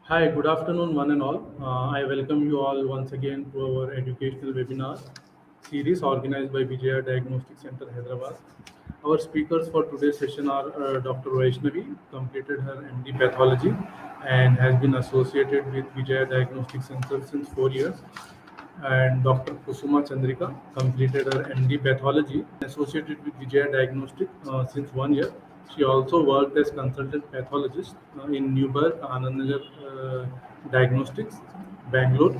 Hi, good afternoon, one and all. I welcome you all once again to our educational webinar series organized by Vijaya Diagnostic Center, Hyderabad. Our speakers for today's session are Dr. Vaishnavi, completed her MD Pathology and has been associated with Vijaya Diagnostic Center since 4 years. And Dr. Kusuma Chandrika completed her MD Pathology, associated with Vijaya Diagnostic since 1 year. She also worked as consultant pathologist in Newburgh, Ananagar Diagnostics, Bangalore.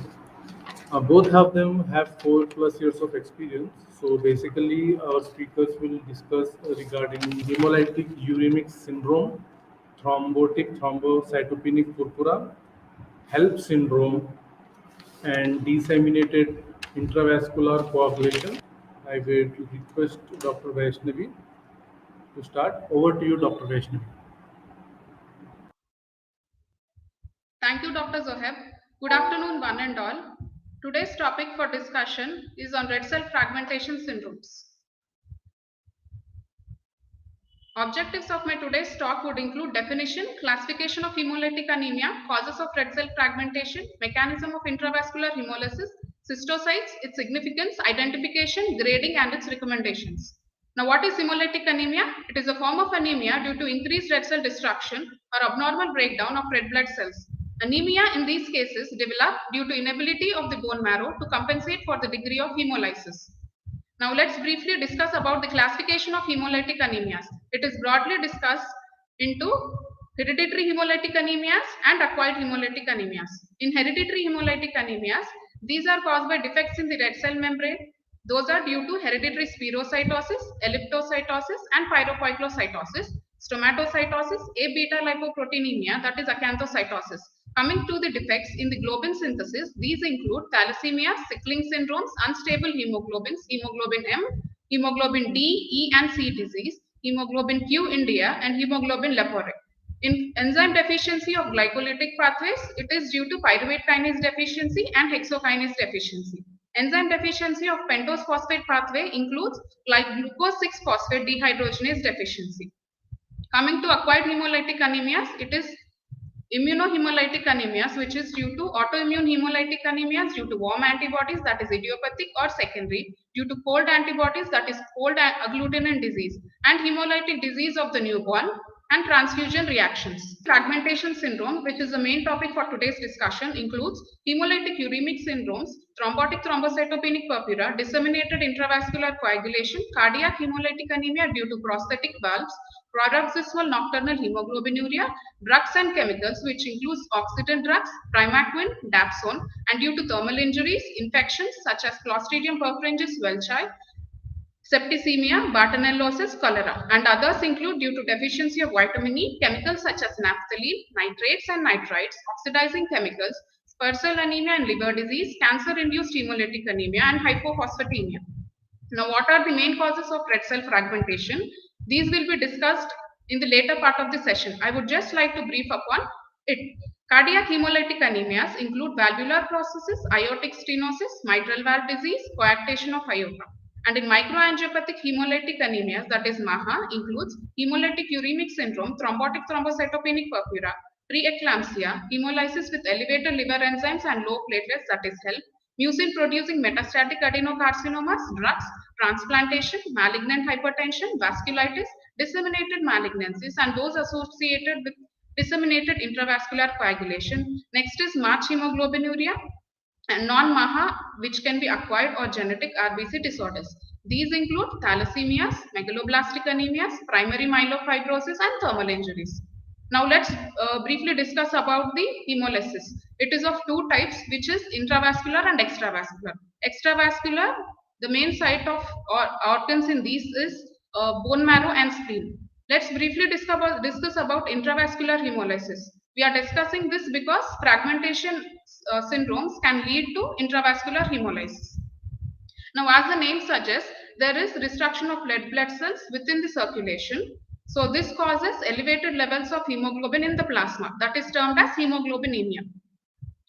Both of them have 4+ years of experience. So basically, our speakers will discuss regarding hemolytic uremic syndrome, thrombotic thrombocytopenic purpura, HELLP syndrome, and disseminated intravascular coagulation. I will request Dr. Vaishnavi to start. Over to you, Dr. Vaishnavi. Thank you, Dr. Zohiab. Good afternoon, one and all. Today's topic for discussion is on red cell fragmentation syndromes. Objectives of my today's talk would include definition, classification of hemolytic anemia, causes of red cell fragmentation, mechanism of intravascular hemolysis, cystocytes, its significance, identification, grading, and its recommendations. Now, what is hemolytic anemia? It is a form of anemia due to increased red cell destruction or abnormal breakdown of red blood cells. Anemia in these cases develop due to inability of the bone marrow to compensate for the degree of hemolysis. Now let's briefly discuss about the classification of hemolytic anemias. It is broadly discussed into hereditary hemolytic anemias and acquired hemolytic anemias. In hereditary hemolytic anemias, these are caused by defects in the red cell membrane. Those are due to hereditary spherocytosis, elliptocytosis, and pyropoikilocytosis, stomatocytosis, A-beta lipoproteinemia, that is acanthocytosis. Coming to the defects in the globin synthesis, these include thalassemia, sickling syndromes, unstable hemoglobins, hemoglobin M, hemoglobin D, E and C disease, hemoglobin Q India, and hemoglobin leporec. In enzyme deficiency of glycolytic pathways, it is due to pyruvate kinase deficiency and hexokinase deficiency. Enzyme deficiency of pentose phosphate pathway includes like glucose 6-phosphate dehydrogenase deficiency. Coming to acquired hemolytic anemias, it is immunohemolytic anemias, which is due to autoimmune hemolytic anemias due to warm antibodies, that is idiopathic or secondary, due to cold antibodies, that is cold agglutinin disease, and hemolytic disease of the newborn, and transfusion reactions. Fragmentation syndrome, which is the main topic for today's discussion, includes hemolytic uremic syndromes, thrombotic thrombocytopenic purpura, disseminated intravascular coagulation, cardiac hemolytic anemia due to prosthetic valves, paroxysmal nocturnal hemoglobinuria, drugs and chemicals, which includes oxidant drugs, primaquine, dapsone, and due to thermal injuries, infections such as Clostridium perfringens welchi, septicemia, Bartonellosis, cholera, and others include due to deficiency of vitamin E, chemicals such as naphthalene, nitrates and nitrites, oxidizing chemicals, Spursel anemia and liver disease, cancer-induced hemolytic anemia, and hypophosphatemia. Now, what are the main causes of red cell fragmentation? These will be discussed in the later part of the session. I would just like to brief upon it. Cardiac hemolytic anemias include valvular processes, aortic stenosis, mitral valve disease, coarctation of aorta. And in microangiopathic hemolytic anemias, that is MAHA, includes hemolytic uremic syndrome, thrombotic thrombocytopenic purpura, preeclampsia, hemolysis with elevated liver enzymes and low platelets, that is HELLP, mucin-producing metastatic adenocarcinomas, drugs, transplantation, malignant hypertension, vasculitis, disseminated malignancies, and those associated with disseminated intravascular coagulation. Next is March hemoglobinuria and non-MAHA, which can be acquired or genetic RBC disorders. These include thalassemias, megaloblastic anemias, primary myelofibrosis, and thermal injuries. Now let's briefly discuss about the hemolysis. It is of two types, which is intravascular and extravascular. Extravascular, the main site of organs in these is bone marrow and spleen. Let's briefly discuss about intravascular hemolysis. We are discussing this because fragmentation syndromes can lead to intravascular hemolysis. Now, as the name suggests, there is destruction of red blood cells within the circulation. So, this causes elevated levels of hemoglobin in the plasma, that is termed as hemoglobinemia.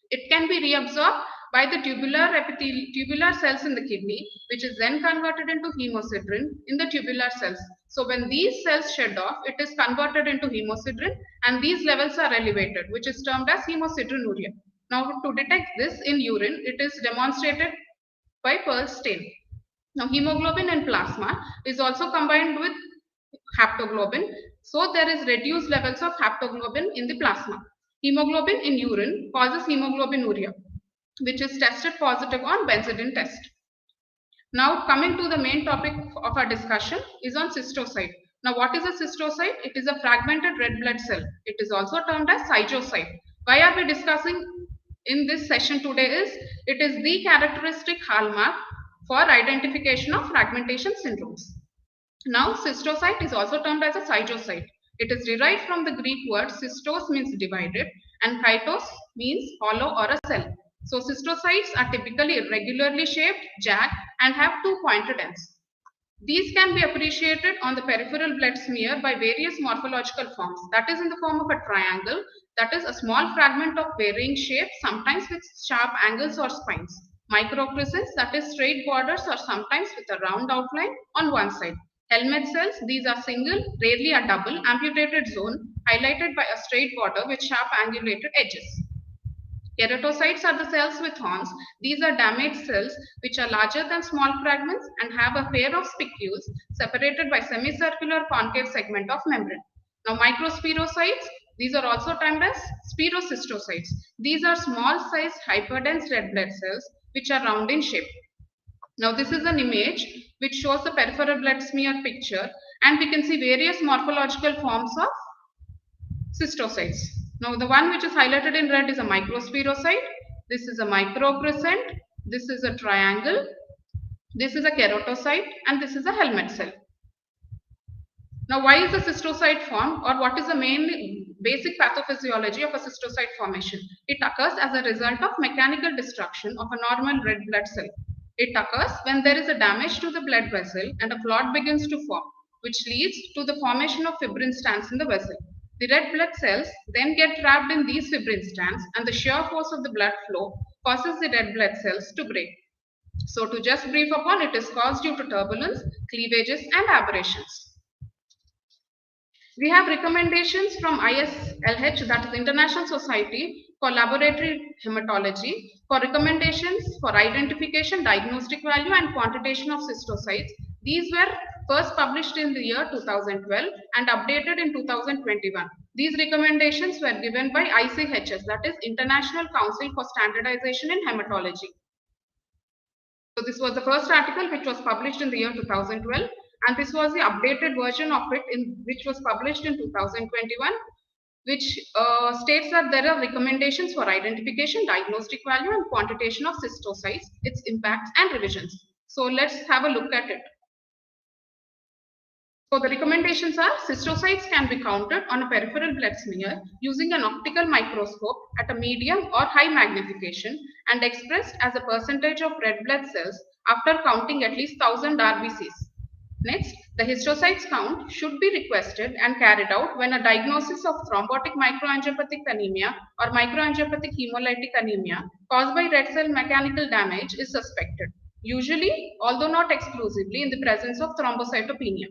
It can be reabsorbed by the tubular cells in the kidney, which is then converted into hemosiderin in the tubular cells. So when these cells shed off, it is converted into hemosiderin and these levels are elevated, which is termed as hemosideриnuria. Now to detect this in urine, it is demonstrated by Pearl stain. Now hemoglobin in plasma is also combined with haptoglobin. So there is reduced levels of haptoglobin in the plasma. Hemoglobin in urine causes hemoglobinuria, which is tested positive on benzidine test. Now coming to the main topic of our discussion is on cystocyte. Now what is a cystocyte? It is a fragmented red blood cell. It is also termed as cystocyte. Why are we discussing in this session today is it is the characteristic hallmark for identification of fragmentation syndromes. Now cystocyte is also termed as a cystocyte. It is derived from the Greek word cystos means divided and kaitos means hollow or a cell. So cystocytes are typically irregularly shaped, jagged and have two pointed ends. These can be appreciated on the peripheral blood smear by various morphological forms. That is in the form of a triangle, that is a small fragment of varying shape, sometimes with sharp angles or spines. Microcrescents, that is straight borders or sometimes with a round outline on one side. Helmet cells, these are single, rarely a double, amputated zone, highlighted by a straight border with sharp angulated edges. Keratocytes are the cells with horns. These are damaged cells which are larger than small fragments and have a pair of spicules separated by semicircular concave segment of membrane. Now microspirocytes, these are also termed as spirocystocytes. These are small sized hyperdense red blood cells which are round in shape. Now this is an image which shows the peripheral blood smear picture and we can see various morphological forms of cystocytes. Now the one which is highlighted in red is a microspirocyte, this is a microcrescent, this is a triangle, this is a keratocyte and this is a helmet cell. Now why is the cystocyte formed or what is the main basic pathophysiology of a cystocyte formation? It occurs as a result of mechanical destruction of a normal red blood cell. It occurs when there is a damage to the blood vessel and a clot begins to form, which leads to the formation of fibrin strands in the vessel. The red blood cells then get trapped in these fibrin strands and the shear force of the blood flow causes the red blood cells to break. So to just brief upon, it is caused due to turbulence, cleavages and aberrations. We have recommendations from ICSH, that is International Society for Laboratory Hematology, for recommendations for identification, diagnostic value and quantitation of cystocytes. These were first published in the year 2012 and updated in 2021. These recommendations were given by ICSH, that is International Council for Standardization in Hematology. So this was the first article which was published in the year 2012 and this was the updated version of it which was published in 2021, which states that there are recommendations for identification, diagnostic value and quantitation of cystocytes, its impacts and revisions. So let's have a look at it. So the recommendations are cystocytes can be counted on a peripheral blood smear using an optical microscope at a medium or high magnification and expressed as a percentage of red blood cells after counting at least 1000 RBCs. Next, the histocytes count should be requested and carried out when a diagnosis of thrombotic microangiopathic anemia or microangiopathic hemolytic anemia caused by red cell mechanical damage is suspected, usually, although not exclusively, in the presence of thrombocytopenia.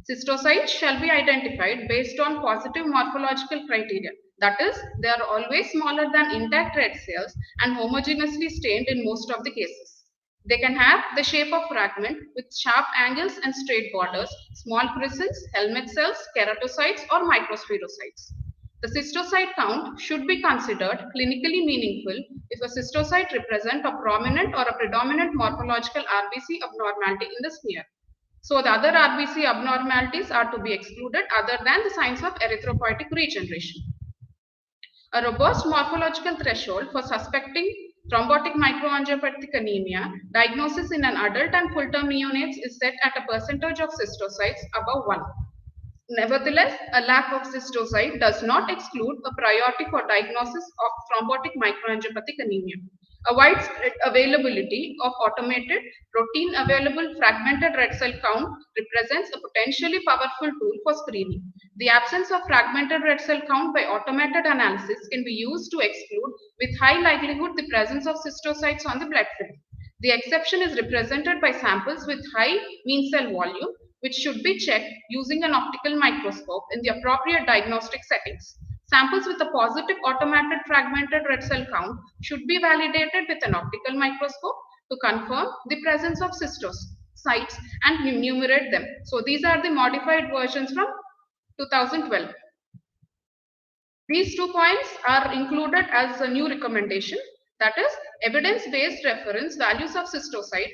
Cystocytes shall be identified based on positive morphological criteria. That is, they are always smaller than intact red cells and homogeneously stained in most of the cases. They can have the shape of fragment with sharp angles and straight borders, small crescents, helmet cells, keratocytes or microspirocytes. The cystocyte count should be considered clinically meaningful if a cystocyte represents a prominent or a predominant morphological RBC abnormality in the smear. So the other RBC abnormalities are to be excluded other than the signs of erythropoietic regeneration. A robust morphological threshold for suspecting thrombotic microangiopathic anemia diagnosis in an adult and full-term neonates is set at a percentage of cystocytes above 1. Nevertheless, a lack of cystocyte does not exclude a priority for diagnosis of thrombotic microangiopathic anemia. A widespread availability of automated, routine available fragmented red cell count represents a potentially powerful tool for screening. The absence of fragmented red cell count by automated analysis can be used to exclude with high likelihood the presence of cystocytes on the blood film. The exception is represented by samples with high mean cell volume, which should be checked using an optical microscope in the appropriate diagnostic settings. Samples with a positive automated fragmented red cell count should be validated with an optical microscope to confirm the presence of cystocytes and enumerate them. So these are the modified versions from 2012. These 2 points are included as a new recommendation, that is evidence-based reference values of cystocyte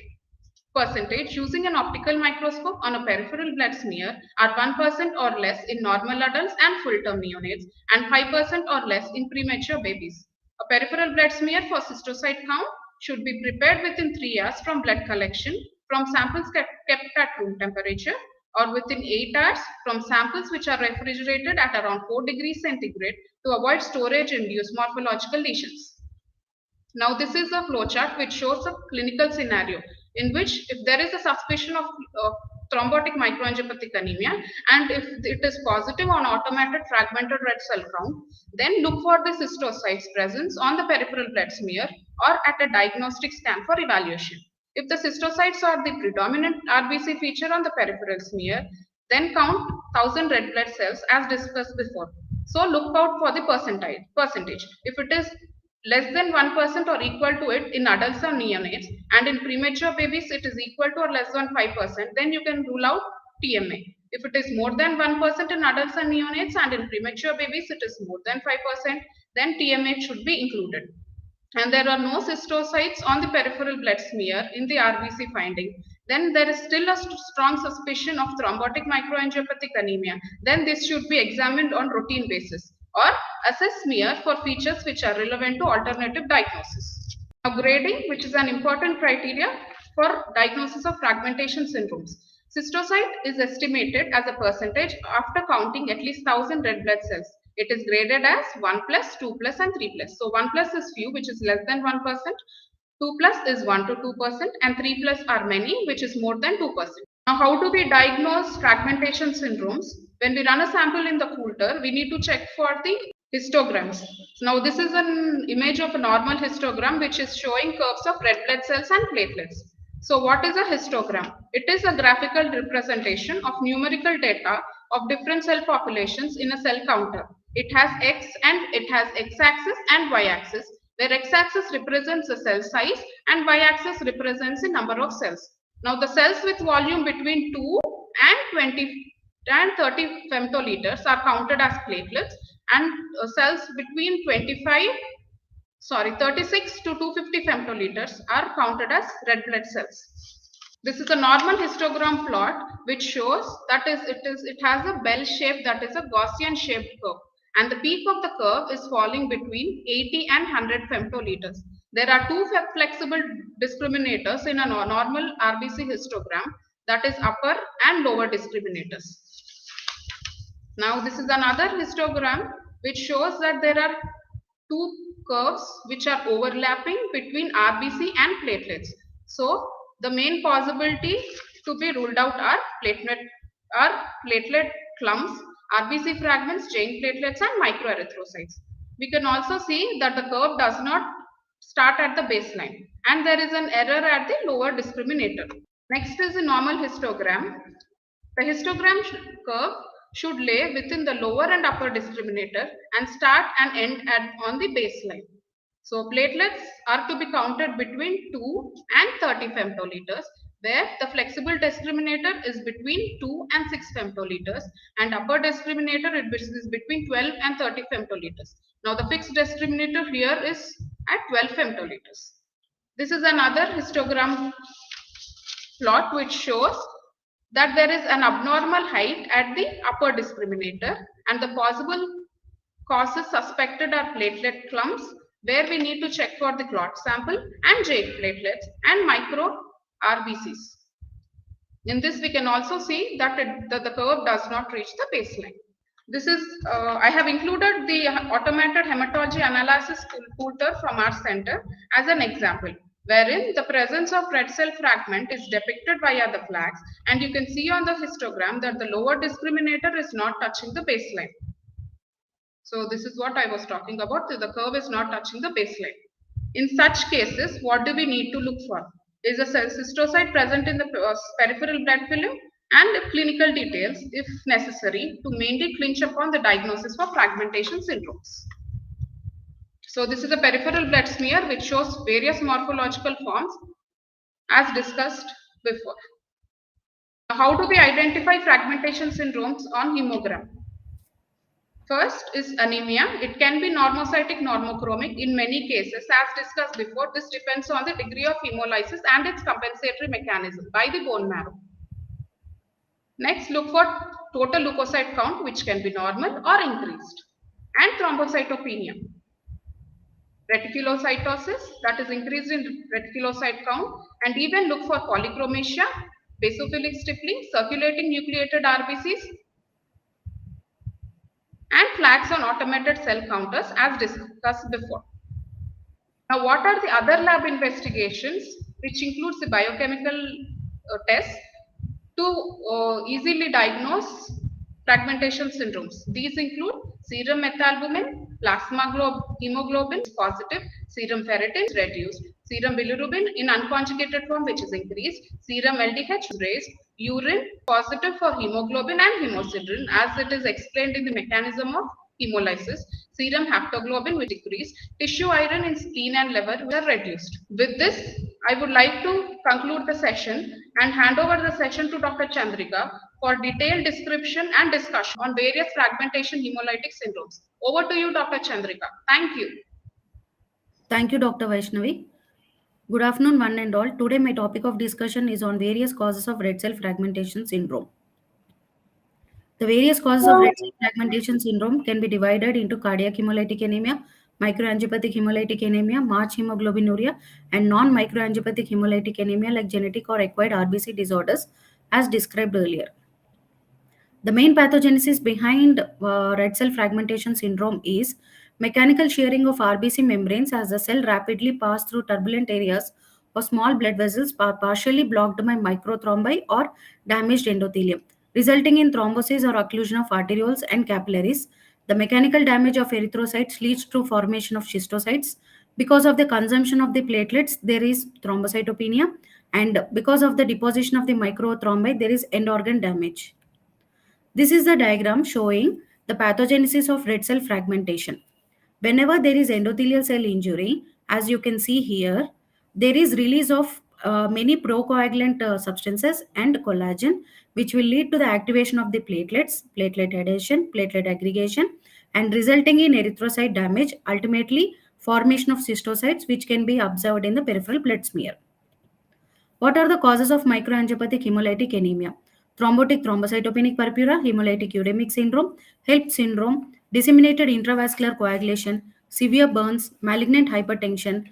percentage using an optical microscope on a peripheral blood smear are 1% or less in normal adults and full-term neonates and 5% or less in premature babies. A peripheral blood smear for cystocyte count should be prepared within 3 hours from blood collection from samples kept at room temperature or within 8 hours from samples which are refrigerated at around 4 degrees centigrade to avoid storage-induced morphological lesions. Now this is a flowchart which shows a clinical scenario in which if there is a suspicion of thrombotic microangiopathic anemia and if it is positive on automated fragmented red cell count, then look for the cystocytes presence on the peripheral blood smear or at a diagnostic scan for evaluation. If the cystocytes are the predominant RBC feature on the peripheral smear, then count 1000 red blood cells as discussed before. So look out for the percentage. If it is less than 1% or equal to it in adults or neonates, and in premature babies it is equal to or less than 5%, then you can rule out TMA. If it is more than 1% in adults and neonates and in premature babies it is more than 5%, then TMA should be included. And there are no cystocytes on the peripheral blood smear in the RBC finding, then there is still a strong suspicion of thrombotic microangiopathic anemia. Then this should be examined on routine basis or assess smear for features which are relevant to alternative diagnosis. Now grading, which is an important criteria for diagnosis of fragmentation syndromes. Cystocyte is estimated as a percentage after counting at least 1000 red blood cells. It is graded as 1+, 2+, and 3+. So 1+ is few, which is less than 1%. 2+ is 1 to 2%, and 3+ are many, which is more than 2%. Now, how do we diagnose fragmentation syndromes? When we run a sample in the Coulter, we need to check for the histograms. Now, this is an image of a normal histogram, which is showing curves of red blood cells and platelets. So, what is a histogram? It is a graphical representation of numerical data of different cell populations in a cell counter. It has X and it has X-axis and Y-axis, where X-axis represents the cell size and Y-axis represents the number of cells. Now, the cells with volume between 2 and 20 and 30 femtoliters are counted as platelets, and cells between 36 to 250 femtoliters are counted as red blood cells. This is a normal histogram plot which shows that it has a bell shape, that is a Gaussian shaped curve, and the peak of the curve is falling between 80 and 100 femtoliters. There are two flexible discriminators in a normal RBC histogram, that is upper and lower discriminators. Now this is another histogram which shows that there are two curves which are overlapping between RBC and platelets. So the main possibility to be ruled out are platelet clumps, RBC fragments, chain platelets, and microerythrocytes. We can also see that the curve does not start at the baseline, and there is an error at the lower discriminator. Next is the normal histogram. The histogram curve should lay within the lower and upper discriminator and start and end on the baseline. So platelets are to be counted between 2 and 30 femtoliters, where the flexible discriminator is between 2 and 6 femtoliters, and upper discriminator is between 12 and 30 femtoliters. Now the fixed discriminator here is at 12 femtoliters. This is another histogram plot which shows that there is an abnormal height at the upper discriminator, and the possible causes suspected are platelet clumps, where we need to check for the clot sample, and chain platelets and micro RBCs. In this we can also see that the curve does not reach the baseline. This is, I have included the automated hematology analysis tool from our center as an example, wherein the presence of red cell fragment is depicted via the flags, and you can see on the histogram that the lower discriminator is not touching the baseline. So this is what I was talking about. The curve is not touching the baseline. In such cases, what do we need to look for? Is a cystocyte present in the peripheral blood film, and clinical details if necessary to mainly clinch upon the diagnosis for fragmentation syndromes. So this is a peripheral blood smear which shows various morphological forms as discussed before. How do we identify fragmentation syndromes on hemogram? First is anemia. It can be normocytic, normochromic in many cases. As discussed before, this depends on the degree of hemolysis and its compensatory mechanism by the bone marrow. Next, look for total leukocyte count, which can be normal or increased, and thrombocytopenia. Reticulocytosis, that is increased in reticulocyte count, and even look for polychromasia, basophilic stiffling, circulating nucleated RBCs, and flags on automated cell counters as discussed before. Now, what are the other lab investigations, which includes the biochemical tests to easily diagnose fragmentation syndromes? These include serum methalbumin, plasma hemoglobin is positive, serum ferritin is reduced, serum bilirubin in unconjugated form which is increased, serum LDH is raised, urine positive for hemoglobin and hemosiderin as it is explained in the mechanism of hemolysis, serum haptoglobin which decreased, tissue iron in spleen and liver which are reduced. With this, I would like to conclude the session and hand over the session to Dr. Chandrika for detailed description and discussion on various fragmentation hemolytic syndromes. Over to you, Dr. Chandrika. Thank you. Thank you, Dr. Vaishnavi. Good afternoon, one and all. Today, my topic of discussion is on various causes of red cell fragmentation syndrome. The various causes of red cell fragmentation syndrome can be divided into cardiac hemolytic anemia, microangiopathic hemolytic anemia, March hemoglobinuria, and non-microangiopathic hemolytic anemia like genetic or acquired RBC disorders as described earlier. The main pathogenesis behind red cell fragmentation syndrome is mechanical shearing of RBC membranes as the cell rapidly pass through turbulent areas or small blood vessels partially blocked by microthrombi or damaged endothelium, resulting in thrombosis or occlusion of arterioles and capillaries. The mechanical damage of erythrocytes leads to formation of schistocytes. Because of the consumption of the platelets, there is thrombocytopenia, and because of the deposition of the microthrombi, there is end organ damage. This is the diagram showing the pathogenesis of red cell fragmentation. Whenever there is endothelial cell injury, as you can see here, there is release of many procoagulant substances and collagen, which will lead to the activation of the platelets, platelet adhesion, platelet aggregation, and resulting in erythrocyte damage, ultimately formation of schistocytes, which can be observed in the peripheral blood smear. What are the causes of microangiopathic hemolytic anemia? Thrombotic thrombocytopenic purpura, hemolytic uremic syndrome, HELLP syndrome, disseminated intravascular coagulation, severe burns, malignant hypertension,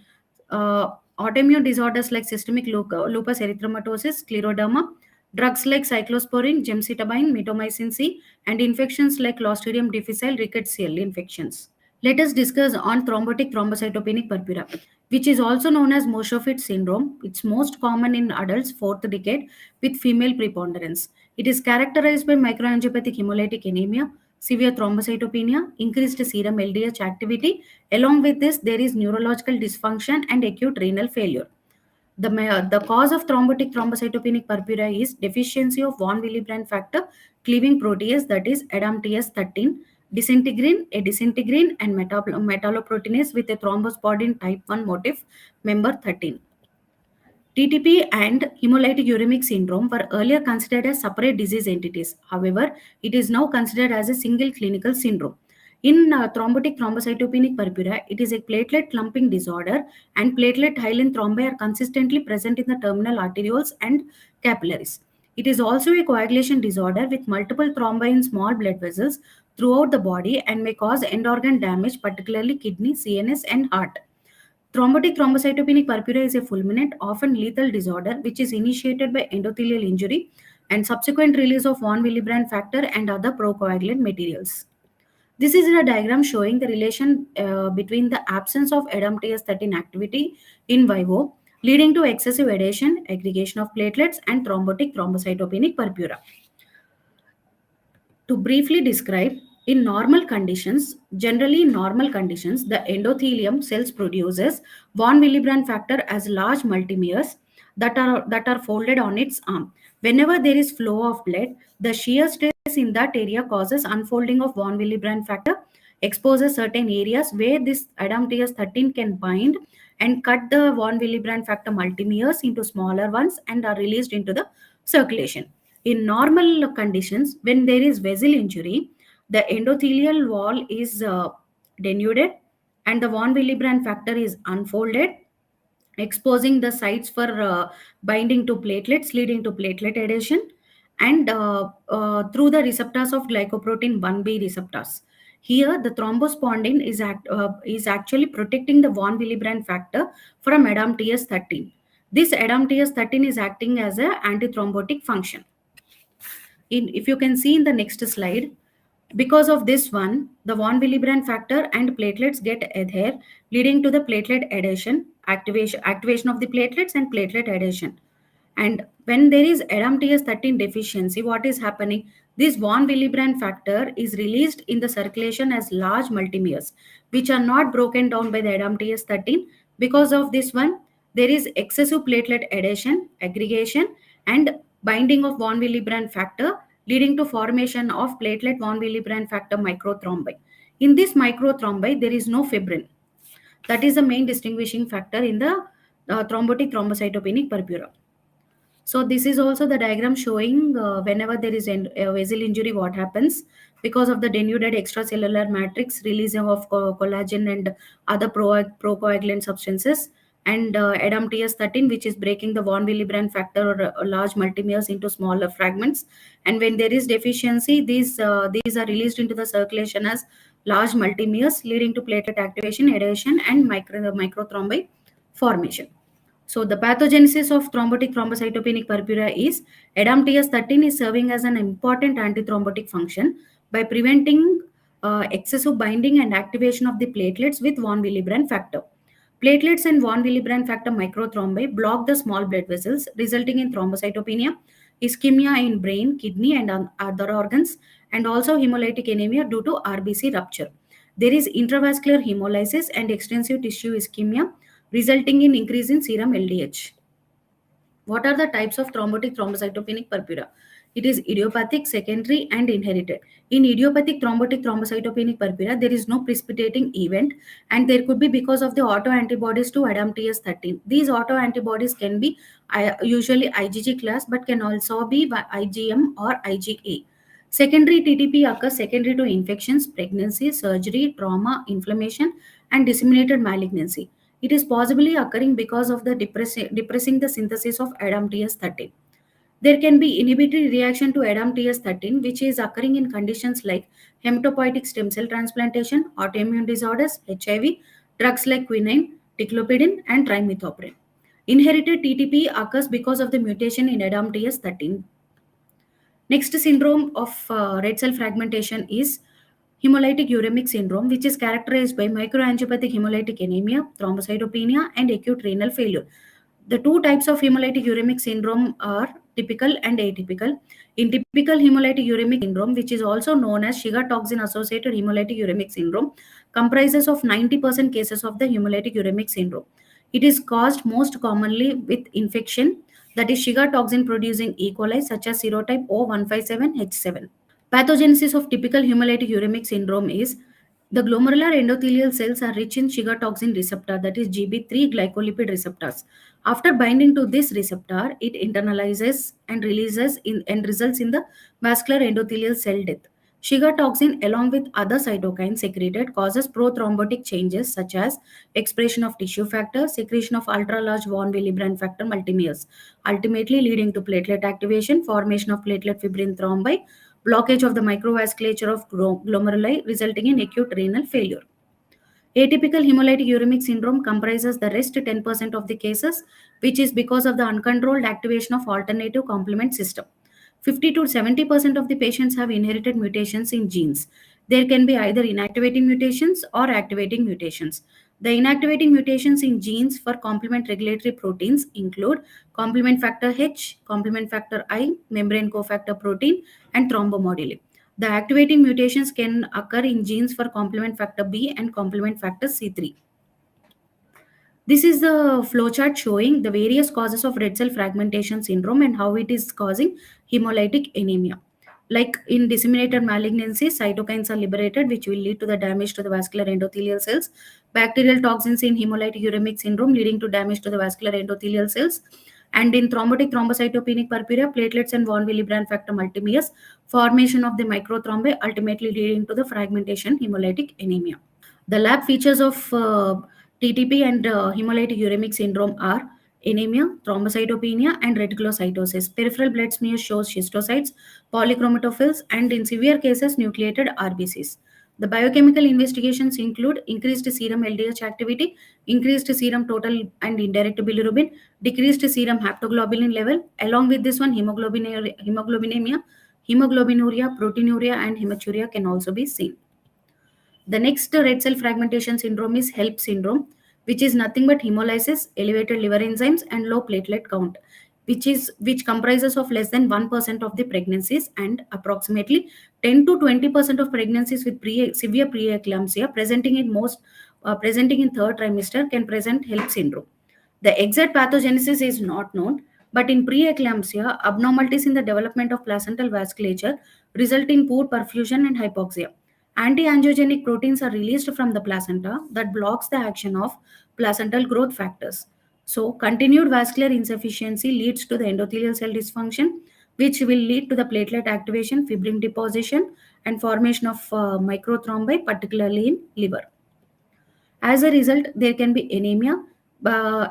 autoimmune disorders like systemic lupus erythematosus, scleroderma, drugs like cyclosporine, gemcitabine, mitomycin C, and infections like Clostridium difficile, rickettsial infections. Let us discuss on thrombotic thrombocytopenic purpura, which is also known as Moshoffit syndrome. It's most common in adults, 4th decade, with female preponderance. It is characterized by microangiopathic hemolytic anemia, severe thrombocytopenia, increased serum LDH activity. Along with this, there is neurological dysfunction and acute renal failure. The cause of thrombotic thrombocytopenic purpura is deficiency of von Willebrand factor cleaving protease, that is ADAMTS13, disintegrin, a disintegrin, and metalloproteinase with a thrombospodin type 1 motif, member 13. TTP and hemolytic uremic syndrome were earlier considered as separate disease entities. However, it is now considered as a single clinical syndrome. In thrombotic thrombocytopenic purpura, it is a platelet clumping disorder, and platelet hyaline thrombi are consistently present in the terminal arterioles and capillaries. It is also a coagulation disorder with multiple thrombi in small blood vessels throughout the body and may cause end organ damage, particularly kidney, CNS, and heart. Thrombotic thrombocytopenic purpura is a fulminant, often lethal disorder which is initiated by endothelial injury and subsequent release of von Willebrand factor and other procoagulant materials. This is a diagram showing the relation between the absence of ADAMTS13 activity in vivo, leading to excessive adhesion, aggregation of platelets, and thrombotic thrombocytopenic purpura. To briefly describe, in normal conditions, generally in normal conditions, the endothelium cells produces von Willebrand factor as large multimeres that are folded on its arm. Whenever there is flow of blood, the shear stress in that area causes unfolding of von Willebrand factor, exposes certain areas where this ADAMTS13 can bind and cut the von Willebrand factor multimeres into smaller ones and are released into the circulation. In normal conditions, when there is vessel injury, the endothelial wall is denuded and the von Willebrand factor is unfolded, exposing the sites for binding to platelets, leading to platelet adhesion, and through the receptors of glycoprotein 1b receptors. Here, the thrombospondin is actually protecting the von Willebrand factor from ADAMTS13. This ADAMTS13 is acting as an antithrombotic function. If you can see in the next slide, because of this one, the von Willebrand factor and platelets get adhere, leading to the platelet adhesion, activation of the platelets and platelet adhesion. And when there is ADAMTS13 deficiency, what is happening? This von Willebrand factor is released in the circulation as large multimeres, which are not broken down by the ADAMTS13. Because of this one, there is excessive platelet adhesion, aggregation, and binding of von Willebrand factor, leading to formation of platelet von Willebrand factor microthrombi. In this microthrombi, there is no fibrin. That is the main distinguishing factor in the thrombotic thrombocytopenic purpura. So this is also the diagram showing whenever there is a vessel injury, what happens because of the denuded extracellular matrix, release of collagen and other procoagulant substances, and ADAMTS13, which is breaking the von Willebrand factor or large multimeres into smaller fragments. And when there is deficiency, these are released into the circulation as large multimeres, leading to platelet activation, adhesion, and microthrombi formation. So the pathogenesis of thrombotic thrombocytopenic purpura is ADAMTS13 is serving as an important antithrombotic function by preventing excessive binding and activation of the platelets with von Willebrand factor. Platelets and von Willebrand factor microthrombi block the small blood vessels, resulting in thrombocytopenia, ischemia in brain, kidney, and other organs, and also hemolytic anemia due to RBC rupture. There is intravascular hemolysis and extensive tissue ischemia, resulting in increase in serum LDH. What are the types of thrombotic thrombocytopenic purpura? It is idiopathic, secondary, and inherited. In idiopathic thrombotic thrombocytopenic purpura, there is no precipitating event, and there could be because of the autoantibodies to ADAMTS13. These autoantibodies can be usually IgG class, but can also be IgM or IgA. Secondary TTP occurs secondary to infections, pregnancy, surgery, trauma, inflammation, and disseminated malignancy. It is possibly occurring because of the depressing the synthesis of ADAMTS13. There can be inhibitory reaction to ADAMTS13, which is occurring in conditions like hematopoietic stem cell transplantation, autoimmune disorders, HIV, drugs like quinine, ticlopidine, and trimethoprim. Inherited TTP occurs because of the mutation in ADAMTS13. Next syndrome of red cell fragmentation is hemolytic uremic syndrome, which is characterized by microangiopathic hemolytic anemia, thrombocytopenia, and acute renal failure. The two types of hemolytic uremic syndrome are typical and atypical. In typical hemolytic uremic syndrome, which is also known as sugar toxin associated hemolytic uremic syndrome, comprises of 90% cases of the hemolytic uremic syndrome. It is caused most commonly with infection, that is sugar toxin producing E. coli such as serotype O157H7. Pathogenesis of typical hemolytic uremic syndrome is the glomerular endothelial cells are rich in sugar toxin receptor, that is GB3 glycolipid receptors. After binding to this receptor, it internalizes and releases and results in the vascular endothelial cell death. Sugar toxin, along with other cytokines secreted, causes prothrombotic changes such as expression of tissue factor, secretion of ultra-large von Willebrand factor multimeres, ultimately leading to platelet activation, formation of platelet fibrin thrombi, blockage of the microvasculature of glomeruli, resulting in acute renal failure. Atypical hemolytic uremic syndrome comprises the rest 10% of the cases, which is because of the uncontrolled activation of alternative complement system. 50 to 70% of the patients have inherited mutations in genes. There can be either inactivating mutations or activating mutations. The inactivating mutations in genes for complement regulatory proteins include complement factor H, complement factor I, membrane cofactor protein, and thrombomodulin. The activating mutations can occur in genes for complement factor B and complement factor C3. This is the flowchart showing the various causes of red cell fragmentation syndrome and how it is causing hemolytic anemia. Like in disseminated malignancies, cytokines are liberated, which will lead to the damage to the vascular endothelial cells. Bacterial toxins in hemolytic uremic syndrome, leading to damage to the vascular endothelial cells. And in thrombotic thrombocytopenic purpura, platelets and von Willebrand factor multimeres, formation of the microthrombi, ultimately leading to the fragmentation hemolytic anemia. The lab features of TTP and hemolytic uremic syndrome are anemia, thrombocytopenia, and reticulocytosis. Peripheral blood smear shows schistocytes, polychromatophils, and in severe cases, nucleated RBCs. The biochemical investigations include increased serum LDH activity, increased serum total and indirect bilirubin, decreased serum haptoglobulin level. Along with this one, hemoglobinemia, hemoglobinuria, proteinuria, and hematuria can also be seen. The next red cell fragmentation syndrome is HELLP syndrome, which is nothing but hemolysis, elevated liver enzymes, and low platelet count, which comprises of less than 1% of the pregnancies, and approximately 10 to 20% of pregnancies with severe preeclampsia presenting in third trimester can present HELLP syndrome. The exact pathogenesis is not known, but in preeclampsia, abnormalities in the development of placental vasculature result in poor perfusion and hypoxia. Anti-angiogenic proteins are released from the placenta that blocks the action of placental growth factors. So, continued vascular insufficiency leads to the endothelial cell dysfunction, which will lead to the platelet activation, fibrin deposition, and formation of microthrombi, particularly in liver. As a result, there can be anemia,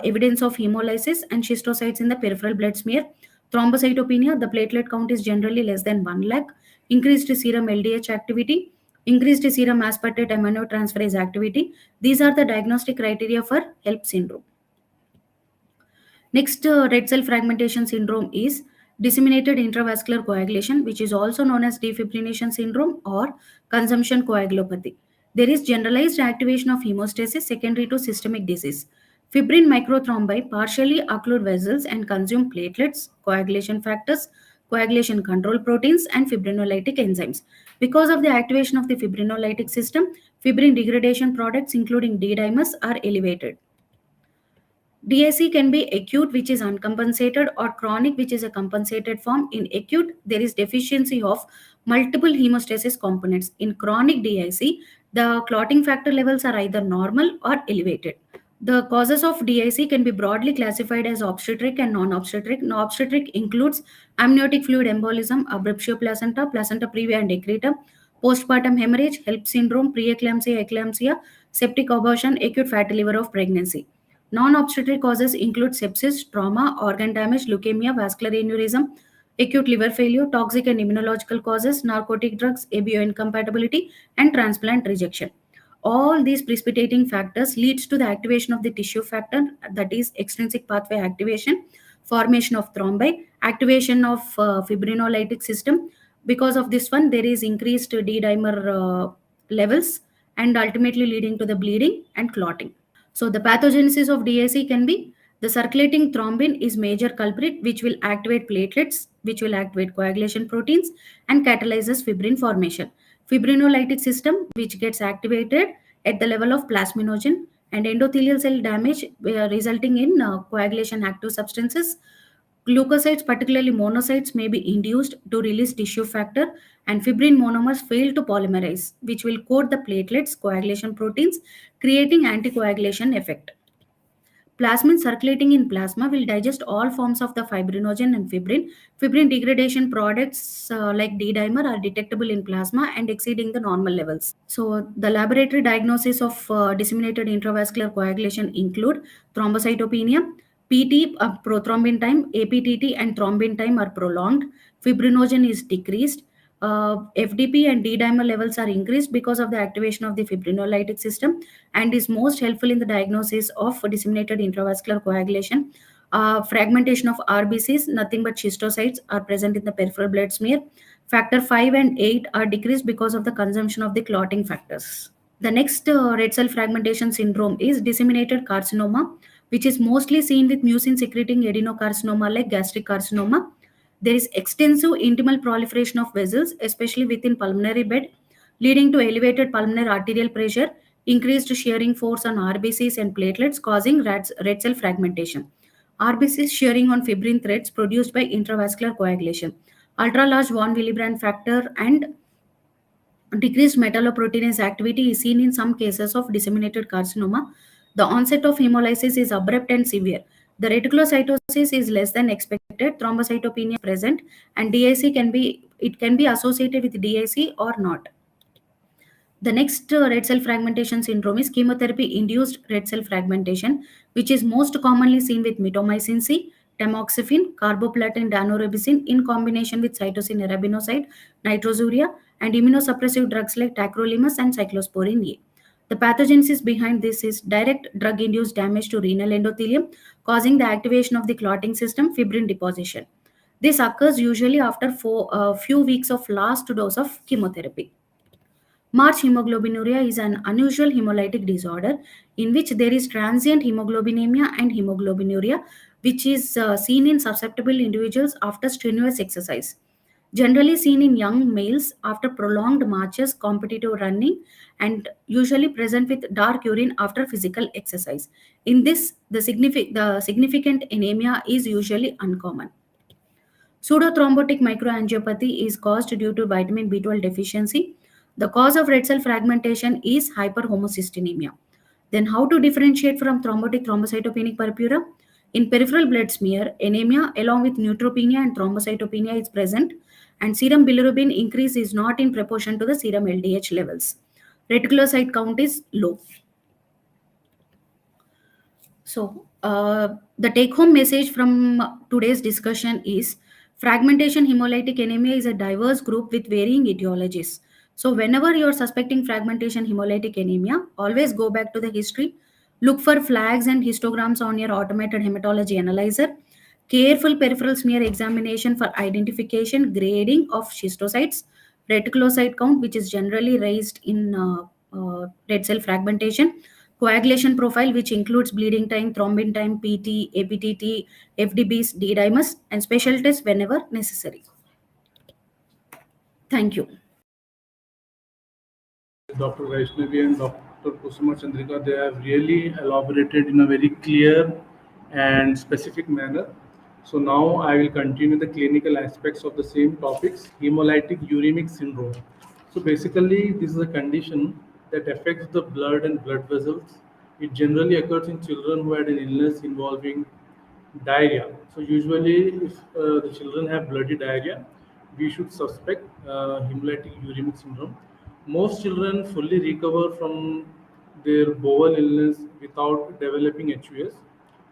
evidence of hemolysis, and schistocytes in the peripheral blood smear. Thrombocytopenia, the platelet count is generally less than 1 lakh. Increased serum LDH activity, increased serum aspartate aminotransferase activity. These are the diagnostic criteria for HELLP syndrome. Next red cell fragmentation syndrome is disseminated intravascular coagulation, which is also known as defibrillation syndrome or consumption coagulopathy. There is generalized activation of hemostasis secondary to systemic disease. Fibrin microthrombi partially occlude vessels and consume platelets, coagulation factors, coagulation control proteins, and fibrinolytic enzymes. Because of the activation of the fibrinolytic system, fibrin degradation products including D-dimers are elevated. DIC can be acute, which is uncompensated, or chronic, which is a compensated form. In acute, there is deficiency of multiple hemostasis components. In chronic DIC, the clotting factor levels are either normal or elevated. The causes of DIC can be broadly classified as obstetric and non-obstetric. Obstetric includes amniotic fluid embolism, abruptio placenta, placenta previa and accreta, postpartum hemorrhage, HELLP syndrome, preeclampsia, eclampsia, septic abortion, acute fatty liver of pregnancy. Non-obstetric causes include sepsis, trauma, organ damage, leukemia, vascular aneurysm, acute liver failure, toxic and immunological causes, narcotic drugs, ABO incompatibility, and transplant rejection. All these precipitating factors leads to the activation of the tissue factor, that is extrinsic pathway activation, formation of thrombi, activation of fibrinolytic system. Because of this one, there is increased D-dimer levels and ultimately leading to the bleeding and clotting. So the pathogenesis of DIC can be the circulating thrombin is major culprit, which will activate platelets, which will activate coagulation proteins and catalyzes fibrin formation. Fibrinolytic system, which gets activated at the level of plasminogen, and endothelial cell damage resulting in coagulation active substances. Leukocytes, particularly monocytes, may be induced to release tissue factor, and fibrin monomers fail to polymerize, which will coat the platelets, coagulation proteins, creating anticoagulation effect. Plasmin circulating in plasma will digest all forms of the fibrinogen and fibrin. Fibrin degradation products like D-dimer are detectable in plasma and exceeding the normal levels. So the laboratory diagnosis of disseminated intravascular coagulation include thrombocytopenia, PT, prothrombin time, APTT, and thrombin time are prolonged. Fibrinogen is decreased. FDP and D-dimer levels are increased because of the activation of the fibrinolytic system and is most helpful in the diagnosis of disseminated intravascular coagulation. Fragmentation of RBCs, nothing but schistocytes, are present in the peripheral blood smear. Factor 5 and 8 are decreased because of the consumption of the clotting factors. The next red cell fragmentation syndrome is disseminated carcinoma, which is mostly seen with mucin secreting adenocarcinoma like gastric carcinoma. There is extensive intimal proliferation of vessels, especially within pulmonary bed, leading to elevated pulmonary arterial pressure, increased shearing force on RBCs and platelets, causing red cell fragmentation. RBCs shearing on fibrin threads produced by intravascular coagulation. Ultra-large von Willebrand factor and decreased metalloproteinase activity is seen in some cases of disseminated carcinoma. The onset of hemolysis is abrupt and severe. The reticulocytosis is less than expected. Thrombocytopenia present, and DIC can be associated with DIC or not. The next red cell fragmentation syndrome is chemotherapy-induced red cell fragmentation, which is most commonly seen with mitomycin C, tamoxifen, carboplatin daunorubicin in combination with cytosine arabinocyte, nitrosuria, and immunosuppressive drugs like tacrolimus and cyclosporin A. The pathogenesis behind this is direct drug-induced damage to renal endothelium, causing the activation of the clotting system, fibrin deposition. This occurs usually after a few weeks of last dose of chemotherapy. March hemoglobinuria is an unusual hemolytic disorder in which there is transient hemoglobinemia and hemoglobinuria, which is seen in susceptible individuals after strenuous exercise. Generally seen in young males after prolonged marches, competitive running, and usually present with dark urine after physical exercise. In this, the significant anemia is usually uncommon. Pseudothrombotic microangiopathy is caused due to vitamin B12 deficiency. The cause of red cell fragmentation is hyperhomocystinemia. Then how to differentiate from thrombotic thrombocytopenic purpura? In peripheral blood smear, anemia along with neutropenia and thrombocytopenia is present, and serum bilirubin increase is not in proportion to the serum LDH levels. Reticulocyte count is low. So, the take-home message from today's discussion is fragmentation hemolytic anemia is a diverse group with varying etiologies. So, whenever you're suspecting fragmentation hemolytic anemia, always go back to the history. Look for flags and histograms on your automated hematology analyzer. Careful peripheral smear examination for identification, grading of schistocytes, reticulocyte count, which is generally raised in red cell fragmentation, coagulation profile, which includes bleeding time, thrombin time, PT, APTT, FDBs, D-dimers, and special tests whenever necessary. Thank you. Dr. Vaishnavi and Dr. Kusuma Chandrika, they have really elaborated in a very clear and specific manner. So now I will continue the clinical aspects of the same topics, hemolytic uremic syndrome. So basically, this is a condition that affects the blood and blood vessels. It generally occurs in children who had an illness involving diarrhea. So usually, if the children have bloody diarrhea, we should suspect hemolytic uremic syndrome. Most children fully recover from their bowel illness without developing HUS.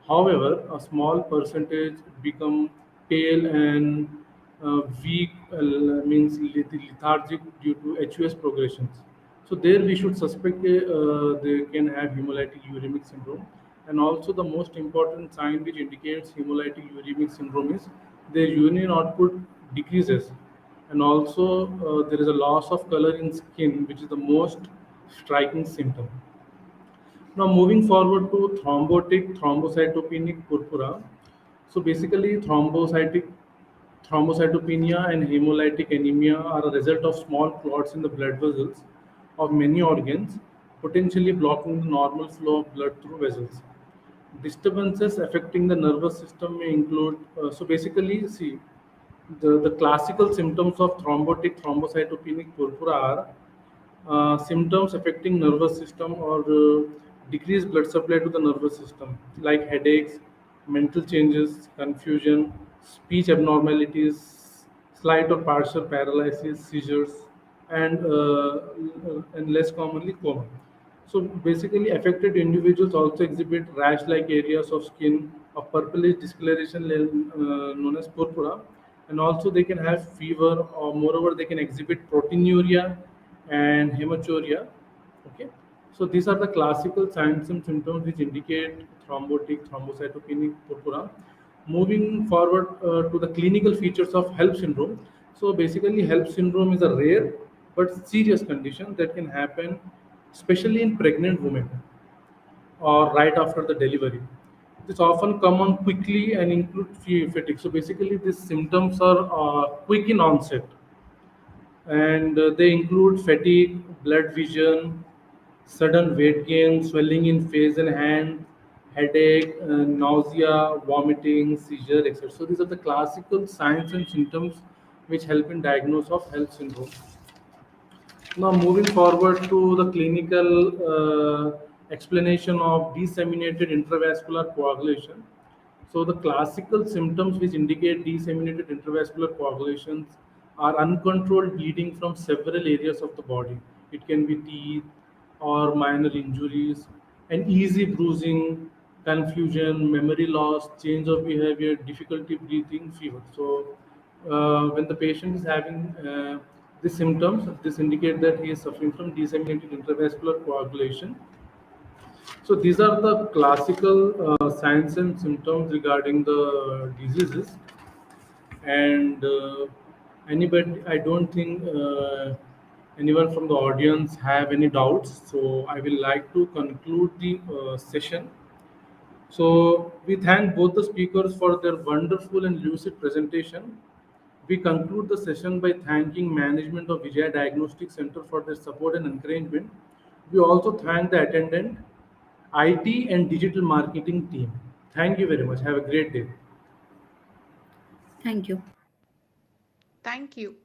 However, a small percentage become pale and weak, means lethargic due to HUS progressions. So there we should suspect they can have hemolytic uremic syndrome. And also the most important sign which indicates hemolytic uremic syndrome is their urine output decreases. And also there is a loss of color in skin, which is the most striking symptom. Now moving forward to thrombotic thrombocytopenic purpura. So basically thrombocytopenia and hemolytic anemia are a result of small clots in the blood vessels of many organs, potentially blocking the normal flow of blood through vessels. Disturbances affecting the nervous system may include, so basically see, the classical symptoms of thrombotic thrombocytopenic purpura are symptoms affecting nervous system or decreased blood supply to the nervous system, like headaches, mental changes, confusion, speech abnormalities, slight or partial paralysis, seizures, and less commonly coma. So basically, affected individuals also exhibit rash-like areas of skin, a purplish discoloration known as purpura, and also they can have fever, or moreover they can exhibit proteinuria and hematuria. Okay, So these are the classical signs and symptoms which indicate thrombotic, thrombocytopenic purpura. Moving forward to the clinical features of HELLP syndrome. So basically, HELLP syndrome is a rare but serious condition that can happen, especially in pregnant women or right after the delivery. This often come on quickly and include fatigue. So basically, these symptoms are quick in onset, and they include fatigue, blood vision, sudden weight gain, swelling in face and hand, headache, nausea, vomiting, seizure, etc. So these are the classical signs and symptoms which help in diagnosis of HELLP syndrome. Now, moving forward to the clinical explanation of disseminated intravascular coagulation. So, the classical symptoms which indicate disseminated intravascular coagulations are uncontrolled bleeding from several areas of the body. It can be teeth or minor injuries, and easy bruising, confusion, memory loss, change of behavior, difficulty breathing, fever. So, when the patient is having the symptoms, this indicate that he is suffering from disseminated intravascular coagulation. So these are the classical signs and symptoms regarding the diseases. And anybody, I don't think anyone from the audience have any doubts. So I will like to conclude the session. So we thank both the speakers for their wonderful and lucid presentation. We conclude the session by thanking management of Vijaya Diagnostic Center for their support and encouragement. We also thank the attendant, IT and digital marketing team. Thank you very much. Have a great day. Thank you. Thank you.